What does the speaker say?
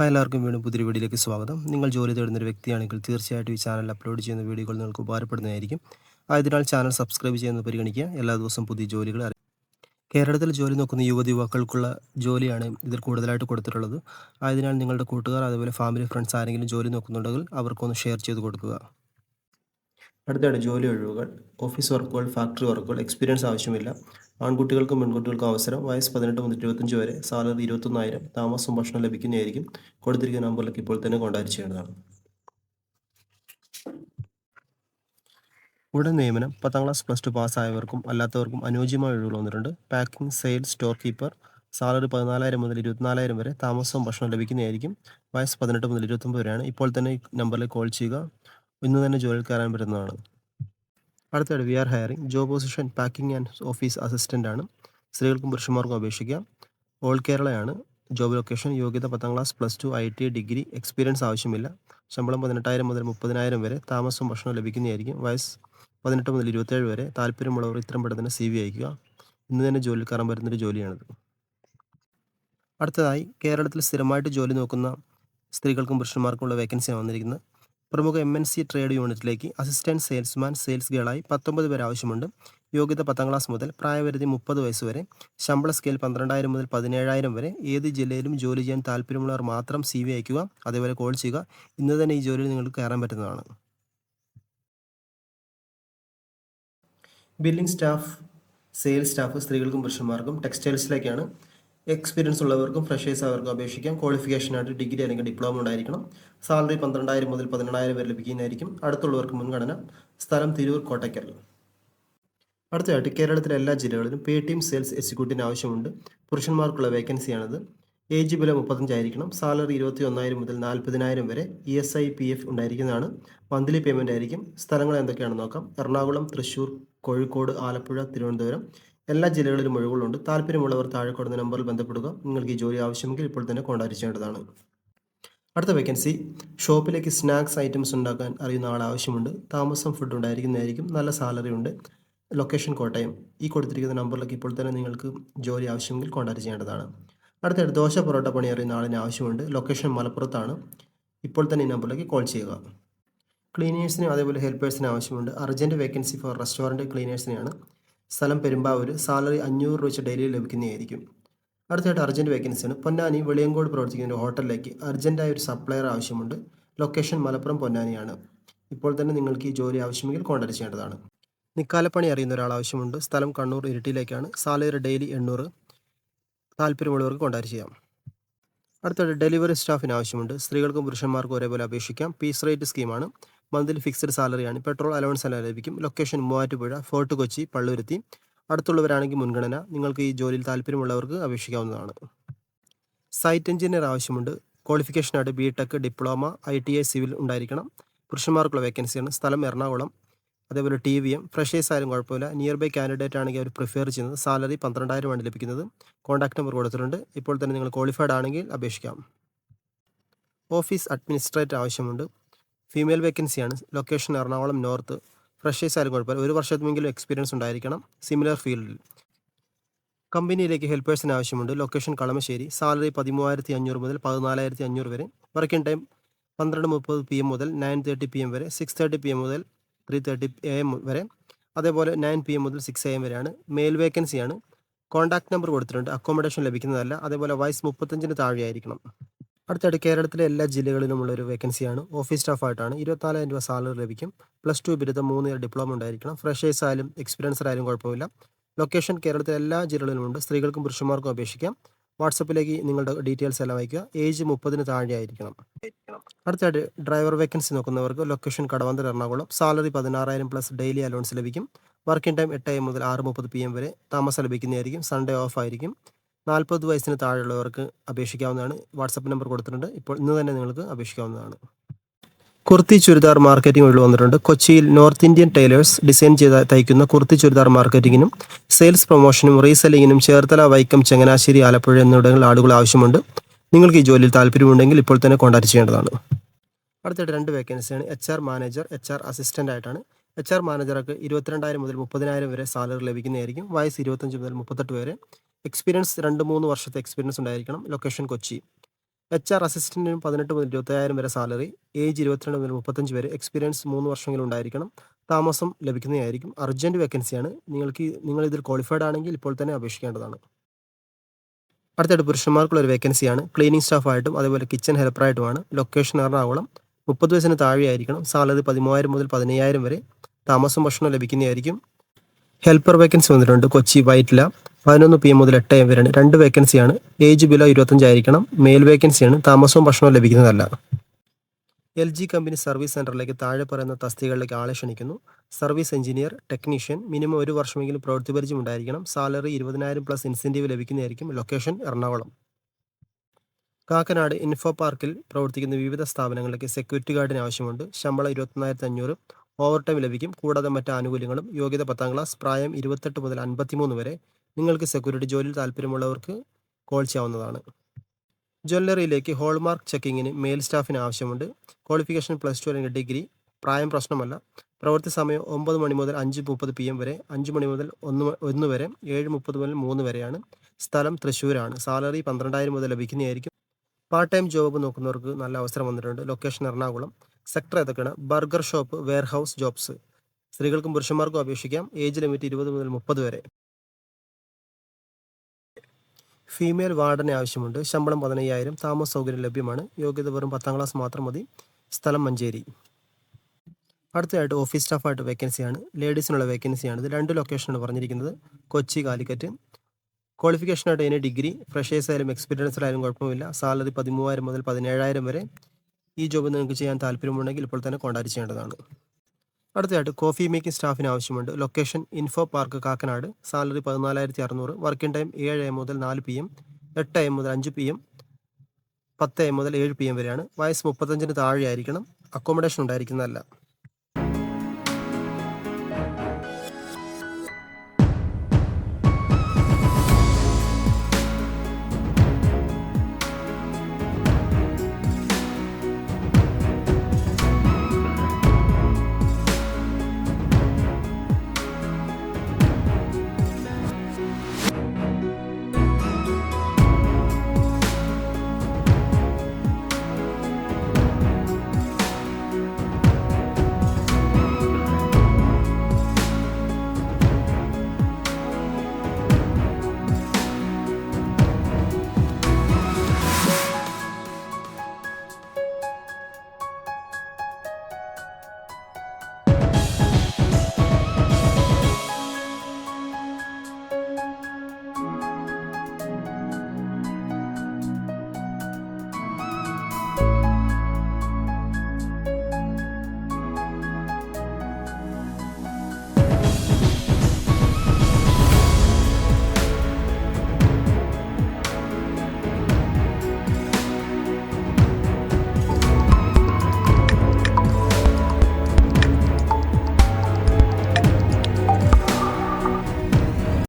Hi എല്ലാവർക്കും വീണ്ടും പുതിയൊരു വീഡിയോയിലേക്ക് സ്വാഗതം. നിങ്ങൾ ജോലി തേടുന്നൊരു വ്യക്തിയാണെങ്കിൽ തീർച്ചയായിട്ടും ഈ ചാനലിൽ അപ്ലോഡ് ചെയ്യുന്ന വീഡിയോകൾ നിങ്ങൾക്ക് ഉപകാരപ്പെടുന്നതായിരിക്കും. ആയതിനാൽ ചാനൽ സബ്സ്ക്രൈബ് ചെയ്യുന്നത് പരിഗണിക്കുക. എല്ലാ ദിവസവും പുതിയ ജോലികൾ കേരളത്തിൽ ജോലി നോക്കുന്ന യുവതിയുവാക്കൾക്കുള്ള ജോലിയാണ് ഇതിൽ കൂടുതലായിട്ട് കൊടുത്തിട്ടുള്ളത്. ആയതിനാൽ നിങ്ങളുടെ കൂട്ടുകാർ അതുപോലെ ഫാമിലി ഫ്രണ്ട്സ് ആരെങ്കിലും ജോലി നോക്കുന്നുണ്ടെങ്കിൽ അവർക്കൊന്ന് ഷെയർ ചെയ്ത് കൊടുക്കുക. അടുത്താണ് ജോലി ഒഴിവുകൾ. ഓഫീസ് വർക്കുകൾ, ഫാക്ടറി വർക്കുകൾ, എക്സ്പീരിയൻസ് ആവശ്യമില്ല. ആൺകുട്ടികൾക്കും പെൺകുട്ടികൾക്കും അവസരം. വയസ്സ് 18 മുതൽ 25 വരെ. സാലറി 21,000. താമസവും ഭക്ഷണം ലഭിക്കുന്നതായിരിക്കും. കൊടുത്തിരിക്കുന്ന നമ്പറിലേക്ക് ഇപ്പോൾ തന്നെ കോൺടാക്ട് ചെയ്യേണ്ടതാണ്. ഉടൻ നിയമനം. 10ാം ക്ലാസ് പ്ലസ് ടു പാസ്സായവർക്കും അല്ലാത്തവർക്കും അനുയോജ്യമായ ഒഴിവുകൾ വന്നിട്ടുണ്ട്. Packing, sales, store keeper. Salary 14,000 മുതൽ 24,000 വരെ. താമസവും ഭക്ഷണം ലഭിക്കുന്നതായിരിക്കും. വയസ്സ് 18 മുതൽ 29 വരെയാണ്. ഇപ്പോൾ തന്നെ ഈ നമ്പറിലേക്ക് കോൾ ചെയ്യുക. ഇന്ന് തന്നെ ജോലിയിൽ കയറാൻ പറ്റുന്നതാണ്. അടുത്തത് we are hiring. Job position packing and office assistant ആണ്. സ്ത്രീകൾക്കും പുരുഷന്മാർക്കും അപേക്ഷിക്കാം. ഓൾ കേരളയാണ്. Job location. യോഗ്യത 10ാം class plus two, ITI, degree. Experience ആവശ്യമില്ല. ശമ്പളം 18,000 മുതൽ 30,000 വരെ. താമസവും ഭക്ഷണം ലഭിക്കുന്നതായിരിക്കും. വയസ്സ് 18 മുതൽ 27 വരെ. താല്പര്യമുള്ളവർ ഇത്രയും പെട്ടെന്ന് തന്നെ CV അയക്കുക. ഇന്ന് തന്നെ ജോലിയിൽ കയറാൻ പറ്റുന്നൊരു ജോലിയാണിത്. അടുത്തതായി കേരളത്തിൽ സ്ഥിരമായിട്ട് ജോലി നോക്കുന്ന സ്ത്രീകൾക്കും പുരുഷന്മാർക്കുമുള്ള വേക്കൻസിയാണ് വന്നിരിക്കുന്നത്. പ്രമുഖ MNC ട്രേഡ് യൂണിറ്റിലേക്ക് അസിസ്റ്റൻറ്റ് സെയിൽസ്മാൻ, സെയിൽസ് ഗേളായി 19 പേർ ആവശ്യമുണ്ട്. യോഗ്യത 10ാം ക്ലാസ് മുതൽ. പ്രായപരിധി 30 വയസ്സ് വരെ. ശമ്പള സ്കെയിൽ 12,000 മുതൽ 17,000 വരെ. ഏത് ജില്ലയിലും ജോലി ചെയ്യാൻ താല്പര്യമുള്ളവർ മാത്രം CV അയക്കുക. അതേപോലെ കോൾ ചെയ്യുക. ഇന്ന് തന്നെ ഈ ജോലിയിൽ നിങ്ങൾക്ക് കയറാൻ പറ്റുന്നതാണ്. ബില്ലിംഗ് സ്റ്റാഫ്, സെയിൽസ് സ്റ്റാഫ് സ്ത്രീകൾക്കും പുരുഷന്മാർക്കും. ടെക്സ്റ്റൈൽസിലേക്കാണ്. എക്സ്പീരിയൻസ് ഉള്ളവർക്കും ഫ്രഷേഴ്സ് അവർക്കും അപേക്ഷിക്കാം. ക്വാളിഫിക്കേഷനായിട്ട് ഡിഗ്രി അല്ലെങ്കിൽ ഡിപ്ലോമ ഉണ്ടായിരിക്കണം. സാലറി 12,000 മുതൽ 18,000 വരെ ലഭിക്കുന്നതായിരിക്കും. അടുത്തുള്ളവർക്ക് മുൻഗണന. സ്ഥലം തിരൂർ, കോട്ടയ്ക്കൽ. അടുത്തതായിട്ട് കേരളത്തിലെ എല്ലാ ജില്ലകളിലും പേടിഎം സെയിൽസ് എക്സിക്യൂട്ടീവിന് ആവശ്യമുണ്ട്. പുരുഷന്മാർക്കുള്ള വേക്കൻസിയാണിത്. ഏജ് ബിലോ 35 ആയിരിക്കണം. സാലറി 21,000 മുതൽ 40,000 വരെ. ESI PF ഉണ്ടായിരിക്കുന്നതാണ്. മന്ത്ലി പേയ്മെൻ്റ് ആയിരിക്കും. സ്ഥലങ്ങൾ എന്തൊക്കെയാണെന്ന് നോക്കാം. എറണാകുളം, തൃശ്ശൂർ, കോഴിക്കോട്, ആലപ്പുഴ, തിരുവനന്തപുരം. എല്ലാ ജില്ലകളിലും ഒഴിവുകളുണ്ട്. താല്പര്യമുള്ളവർ താഴെ കൊടുക്കുന്ന നമ്പറിൽ ബന്ധപ്പെടുക. നിങ്ങൾക്ക് ഈ ജോലി ആവശ്യമെങ്കിൽ ഇപ്പോൾ തന്നെ കോൺടാക്ട് ചെയ്യേണ്ടതാണ്. അടുത്ത വേക്കൻസി ഷോപ്പിലേക്ക് സ്നാക്സ് ഐറ്റംസ് ഉണ്ടാക്കാൻ അറിയുന്ന ആൾ ആവശ്യമുണ്ട്. താമസം, ഫുഡ് ഉണ്ടായിരിക്കുന്നതായിരിക്കും. നല്ല സാലറി ഉണ്ട്. ലൊക്കേഷൻ കോട്ടയം. ഈ കൊടുത്തിരിക്കുന്ന നമ്പറിലേക്ക് ഇപ്പോൾ തന്നെ നിങ്ങൾക്ക് ജോലി ആവശ്യമെങ്കിൽ കോൺടാക്ട് ചെയ്യേണ്ടതാണ്. അടുത്തതായിട്ട് ദോശ പൊറോട്ട പണി അറിയുന്ന ആളിന് ആവശ്യമുണ്ട്. ലൊക്കേഷൻ മലപ്പുറത്താണ്. ഇപ്പോൾ തന്നെ ഈ നമ്പറിലേക്ക് കോൾ ചെയ്യുക. ക്ലീനേഴ്സിനും അതേപോലെ ഹെൽപ്പേഴ്സിനും ആവശ്യമുണ്ട്. അർജൻറ്റ് വേക്കൻസി ഫോർ റെസ്റ്റോറൻറ്റ് ക്ലീനേഴ്സിനെയാണ്. സ്ഥലം പെരുമ്പാവൂർ. സാലറി 500 രൂപ വെച്ച് ഡെയിലി ലഭിക്കുന്നതായിരിക്കും. അടുത്തായിട്ട് അർജൻറ്റ് വേക്കൻസിയാണ്. പൊന്നാനി വെളിയങ്കോട് പ്രവർത്തിക്കുന്ന ഒരു ഹോട്ടലിലേക്ക് അർജൻറ്റായ ഒരു സപ്ലയർ ആവശ്യമുണ്ട്. ലൊക്കേഷൻ മലപ്പുറം, പൊന്നാനിയാണ്. ഇപ്പോൾ തന്നെ നിങ്ങൾക്ക് ഈ ജോലി ആവശ്യമെങ്കിൽ കോൺടാക്ട് ചെയ്യേണ്ടതാണ്. നിക്കാലപ്പണി അറിയുന്ന ഒരാൾ ആവശ്യമുണ്ട്. സ്ഥലം കണ്ണൂർ, ഇരിട്ടിയിലേക്കാണ്. Salary daily 800. താല്പര്യമുള്ളവർക്ക് കോൺടാക്ട് ചെയ്യാം. അടുത്തത് ഡെലിവറി സ്റ്റാഫിന് ആവശ്യമുണ്ട്. സ്ത്രീകൾക്കും പുരുഷന്മാർക്കും ഒരേപോലെ അപേക്ഷിക്കാം. പീസ് റേറ്റ് സ്കീമാണ്. മന്ത്ലി ഫിക്സഡ് സാലറിയാണ്. പെട്രോൾ അലവൻസ് എല്ലാം ലഭിക്കും. Location Muvattupuzha, Fort Kochi, Palluruthy. അടുത്തുള്ളവരാണെങ്കിൽ മുൻഗണന. നിങ്ങൾക്ക് ഈ ജോലിയിൽ താല്പര്യമുള്ളവർക്ക് അപേക്ഷിക്കാവുന്നതാണ്. സൈറ്റ് എഞ്ചിനീയർ ആവശ്യമുണ്ട്. ക്വാളിഫിക്കേഷനായിട്ട് BTech, ഡിപ്ലോമ, ITI, സിവിൽ ഉണ്ടായിരിക്കണം. പുരുഷന്മാർക്കുള്ള വേക്കൻസിയാണ്. സ്ഥലം എറണാകുളം. അതേപോലെ TVM. ഫ്രഷേഴ്സ് ആയാലും കുഴപ്പമില്ല. നിയർ ബൈ കാൻഡിഡേറ്റ് ആണെങ്കിൽ അവർ പ്രിഫർ ചെയ്യുന്നത്. സാലറി 12,000 ആണ് ലഭിക്കുന്നത്. കോൺടാക്ട് നമ്പർ കൊടുത്തിട്ടുണ്ട്. ഇപ്പോൾ തന്നെ നിങ്ങൾ ക്വാളിഫൈഡ് ആണെങ്കിൽ അപേക്ഷിക്കാം. ഓഫീസ് അഡ്മിനിസ്ട്രേറ്റർ ആവശ്യമുണ്ട്. ഫീമെയിൽ വേക്കൻസിയാണ്. Location Ernakulam north. ഫ്രഷേഴ്സ് ആയാലും കുഴപ്പമില്ല. 1 വർഷമെങ്കിലും എക്സ്പീരിയൻസ് ഉണ്ടായിരിക്കണം. സിമിലർ ഫീൽഡിൽ. കമ്പനിയിലേക്ക് ഹെൽപ്പേഴ്സിന് ആവശ്യമുണ്ട്. ലൊക്കേഷൻ കളമശ്ശേരി. സാലറി 13,500 മുതൽ 14,500 വരെ. വർക്കിംഗ് ടൈം 12:30 PM മുതൽ 9:30 PM വരെ. 6:30 PM മുതൽ 3:30 AM വരെ. അതേപോലെ 9 PM മുതൽ 6 AM വരെയാണ്. മെയിൽ വേക്കൻസിയാണ്. കോൺടാക്ട് നമ്പർ കൊടുത്തിട്ടുണ്ട്. അക്കോമഡേഷൻ ലഭിക്കുന്നതല്ല. അതേപോലെ വയസ്സ് 35-ന് താഴെയായിരിക്കണം. അടുത്തായിട്ട് കേരളത്തിലെ എല്ലാ ജില്ലകളിലുമുള്ള ഒരു വേക്കൻസിയാണ്. ഓഫീസ് സ്റ്റാഫായിട്ടാണ്. 24,000 രൂപ സാലറി ലഭിക്കും. +2 ബിരുദം, 3 ഇയർ ഡിപ്ലോമ ഉണ്ടായിരിക്കണം. ഫ്രഷേഴ്സ് ആയാലും എക്സ്പീരിയൻസർ ആയാലും കുഴപ്പമില്ല. ലൊക്കേഷൻ കേരളത്തിലെ എല്ലാ ജില്ലകളിലുമുണ്ട്. സ്ത്രീകൾക്കും പുരുഷന്മാർക്കും അപേക്ഷിക്കാം. വാട്സപ്പിലേക്ക് നിങ്ങളുടെ ഡീറ്റെയിൽസ് എല്ലാം അയക്കുക. ഏജ് 30-ന് താഴെ ആയിരിക്കണം. അടുത്തായിട്ട് ഡ്രൈവർ വേക്കൻസി നോക്കുന്നവർക്ക് location Kadavanthra, Ernakulam. Salary 16,000 daily allowance ലഭിക്കും. വർക്കിംഗ് ടൈം 8 AM മുതൽ 6:30 PM വരെ. താമസം ലഭിക്കുന്നതായിരിക്കും. സൺഡേ ഓഫ് ആയിരിക്കും. 40 വയസ്സിന് താഴെയുള്ളവർക്ക് അപേക്ഷിക്കാവുന്നതാണ്. വാട്സപ്പ് നമ്പർ കൊടുത്തിട്ടുണ്ട്. ഇപ്പോൾ ഇന്ന് തന്നെ നിങ്ങൾക്ക് അപേക്ഷിക്കാവുന്നതാണ്. കുർത്തി ചുരിദാർ മാർക്കറ്റിംഗ് ഒഴിവ് വന്നിട്ടുണ്ട്. കൊച്ചിയിൽ നോർത്ത് ഇന്ത്യൻ ടൈലേഴ്സ് ഡിസൈൻ ചെയ്ത് തയ്ക്കുന്ന കുർത്തി ചുരിദാർ മാർക്കറ്റിങ്ങിനും സെയിൽസ് പ്രൊമോഷനും റീസെല്ലിങ്ങിനും ചേർത്തല, വൈക്കം, ചങ്ങനാശ്ശേരി, ആലപ്പുഴ എന്നിവിടങ്ങളിൽ ആളുകൾ ആവശ്യമുണ്ട്. നിങ്ങൾക്ക് ഈ ജോലിയിൽ താല്പര്യമുണ്ടെങ്കിൽ ഇപ്പോൾ തന്നെ കോൺടാക്ട് ചെയ്യേണ്ടതാണ്. അടുത്തായിട്ട് 2 വേക്കൻസിയാണ്. HR മാനേജർ, HR അസിസ്റ്റൻ്റ് ആയിട്ടാണ്. HR മാനേജർക്ക് 22,000 മുതൽ 30,000 വരെ സാലറി ലഭിക്കുന്നതായിരിക്കും. വയസ്സ് 25 മുതൽ 38 വരെ. എക്സ്പീരിയൻസ് 2-3 വർഷത്തെ എക്സ്പീരിയൻസ് ഉണ്ടായിരിക്കണം. ലൊക്കേഷൻ കൊച്ചി. HR അസിസ്റ്റന്റിനും 18 മുതൽ 25,000 വരെ സാലറി, ഏജ് 22 മുതൽ 35 വരെ, എക്സ്പീരിയൻസ് 3 വർഷമെങ്കിലും ഉണ്ടായിരിക്കണം, താമസം ലഭിക്കുന്നതായിരിക്കും. അർജന്റ് വേക്കൻസിയാണ്. നിങ്ങൾ ഇതിൽ ക്വാളിഫൈഡ് ആണെങ്കിൽ ഇപ്പോൾ തന്നെ അപേക്ഷിക്കേണ്ടതാണ്. അടുത്തായിട്ട് പുരുഷന്മാർക്കുള്ള ഒരു വേക്കൻസിയാണ്. ക്ലീനിങ് സ്റ്റാഫായിട്ടും അതേപോലെ കിച്ചൺ ഹെൽപ്പറായിട്ടുമാണ്. ലൊക്കേഷൻ എറണാകുളം. 30 വയസ്സിന് താഴെയായിരിക്കണം. സാലറി 13,000 മുതൽ 15,000 വരെ, താമസം ഭക്ഷണം ലഭിക്കുന്നതായിരിക്കും. ഹെൽപ്പർ വേക്കൻസി വന്നിട്ടുണ്ട് കൊച്ചി വൈറ്റില. 11 PM മുതൽ 8 AM വരെയാണ്. 2 വേക്കൻസിയാണ്. ഏജ് ബിലോ 25 ആയിരിക്കണം. മെയിൽ വേക്കൻസിയാണ്. താമസവും ഭക്ഷണവും ലഭിക്കുന്നതല്ല. LG കമ്പനി സർവീസ് സെന്ററിലേക്ക് താഴെ പറയുന്ന തസ്തികകളിലേക്ക് ആളെ ക്ഷണിക്കുന്നു. സർവീസ് എഞ്ചിനീയർ, ടെക്നീഷ്യൻ, മിനിമം 1 വർഷമെങ്കിലും പ്രവൃത്തി പരിചയം ഉണ്ടായിരിക്കണം. സാലറി 20,000 പ്ലസ് ഇൻസെന്റീവ് ലഭിക്കുന്നതായിരിക്കും. ലൊക്കേഷൻ എറണാകുളം. കാക്കനാട് ഇൻഫോ പാർക്കിൽ പ്രവർത്തിക്കുന്ന വിവിധ സ്ഥാപനങ്ങളിലേക്ക് സെക്യൂരിറ്റി ഗാർഡിന് ആവശ്യമുണ്ട്. ശമ്പളം 21,500. ഓവർ ടൈം ലഭിക്കും. കൂടാതെ മറ്റ് ആനുകൂല്യങ്ങളും. യോഗ്യത 10ാം ക്ലാസ്. പ്രായം 28 മുതൽ 53 വരെ. നിങ്ങൾക്ക് സെക്യൂരിറ്റി ജോലിയിൽ താല്പര്യമുള്ളവർക്ക് കോൾ ചെയ്യാവുന്നതാണ്. ജ്വല്ലറിയിലേക്ക് ഹോൾമാർക്ക് ചെക്കിങ്ങിന് മെയിൽ സ്റ്റാഫിന് ആവശ്യമുണ്ട്. ക്വാളിഫിക്കേഷൻ +2 അല്ലെങ്കിൽ ഡിഗ്രി. പ്രായം പ്രശ്നമല്ല. പ്രവൃത്തി സമയം 9 മണി മുതൽ 5:30 PM വരെ, 5 മണി മുതൽ 1 വരെ, 7:30 മുതൽ 3 വരെയാണ്. സ്ഥലം തൃശ്ശൂരാണ്. സാലറി 12,000 മുതൽ ലഭിക്കുന്നതായിരിക്കും. പാർട്ട് ടൈം ജോബ് നോക്കുന്നവർക്ക് നല്ല അവസരം വന്നിട്ടുണ്ട്. ലൊക്കേഷൻ എറണാകുളം. സെക്ടർ ഏതൊക്കെയാണ്? Burger shop, warehouse jobs. സ്ത്രീകൾക്കും പുരുഷന്മാർക്കും അപേക്ഷിക്കാം. ഏജ് ലിമിറ്റ് 20 മുതൽ 30 വരെ. ഫീമെയിൽ വാർഡനെ ആവശ്യമുണ്ട്. ശമ്പളം 15,000. താമസ സൗകര്യം ലഭ്യമാണ്. യോഗ്യത വെറും 10ാം ക്ലാസ് മാത്രം മതി. സ്ഥലം മഞ്ചേരി. അടുത്തതായിട്ട് ഓഫീസ് സ്റ്റാഫായിട്ട് വേക്കൻസിയാണ്. ലേഡീസിനുള്ള വേക്കൻസിയാണ്. ഇത് 2 ലൊക്കേഷനാണ് പറഞ്ഞിരിക്കുന്നത്. കൊച്ചി, കാലിക്കറ്റ്. ക്വാളിഫിക്കേഷനായിട്ട് അതിന് ഡിഗ്രി. ഫ്രഷേഴ്സ് ആയാലും എക്സ്പീരിയൻസിലായാലും കുഴപ്പമില്ല. സാലറി 13,000 മുതൽ 17,000 വരെ. ഈ ജോബ് നിങ്ങൾക്ക് ചെയ്യാൻ താല്പര്യമുണ്ടെങ്കിൽ ഇപ്പോൾ തന്നെ കോൺടാക്ട് ചെയ്യേണ്ടതാണ്. അടുത്തതായിട്ട് കോഫി മേക്കിംഗ് സ്റ്റാഫിന് ആവശ്യമുണ്ട്. Location info park Kakkanad. Salary 14,600. Working time 7 AM മുതൽ 4 PM, 8 AM മുതൽ 5 PM, 10 AM മുതൽ 7 PM വരെയാണ്. വയസ്സ് 35-ന് താഴെ ആയിരിക്കണം. അക്കോമഡേഷൻ ഉണ്ടായിരിക്കുന്നതല്ല.